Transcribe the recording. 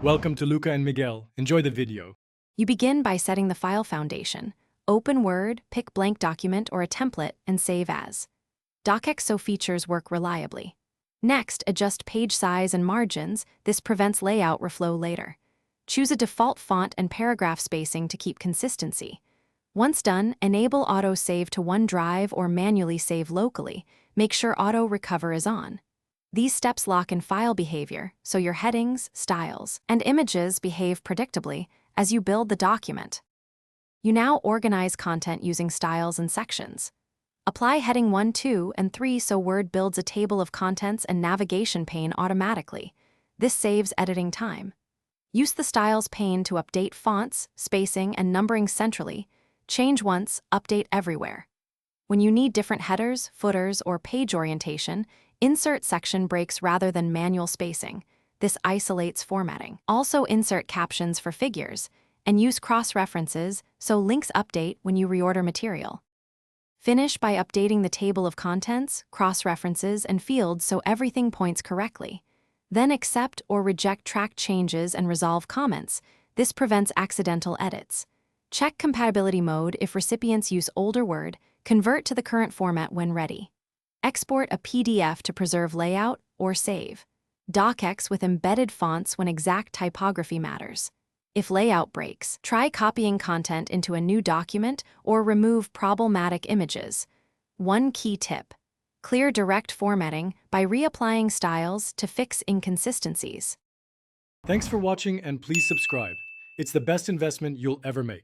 Welcome to Luca and Miguel. Enjoy the video. You begin by setting the file foundation. Open Word, pick blank document or a template, and save as. Docx so features work reliably. Next, adjust page size and margins. This prevents layout reflow later. Choose a default font and paragraph spacing to keep consistency. Once done, enable auto save to OneDrive or manually save locally. Make sure auto recover is on. These steps lock in file behavior, so your headings, styles, and images behave predictably as you build the document. You now organize content using styles and sections. Apply heading 1, 2, and 3 so Word builds a table of contents and navigation pane automatically. This saves editing time. Use the Styles pane to update fonts, spacing, and numbering centrally. Change once, update everywhere. When you need different headers, footers, or page orientation, insert section breaks rather than manual spacing. This isolates formatting. Also insert captions for figures, and use cross-references so links update when you reorder material. Finish by updating the table of contents, cross-references, and fields so everything points correctly. Then accept or reject track changes and resolve comments. This prevents accidental edits. Check compatibility mode if recipients use older Word. Convert to the current format when ready. Export a PDF to preserve layout or save. Docx with embedded fonts when exact typography matters. If layout breaks, try copying content into a new document or remove problematic images. One key tip: clear direct formatting by reapplying styles to fix inconsistencies. Thanks for watching and please subscribe. It's the best investment you'll ever make.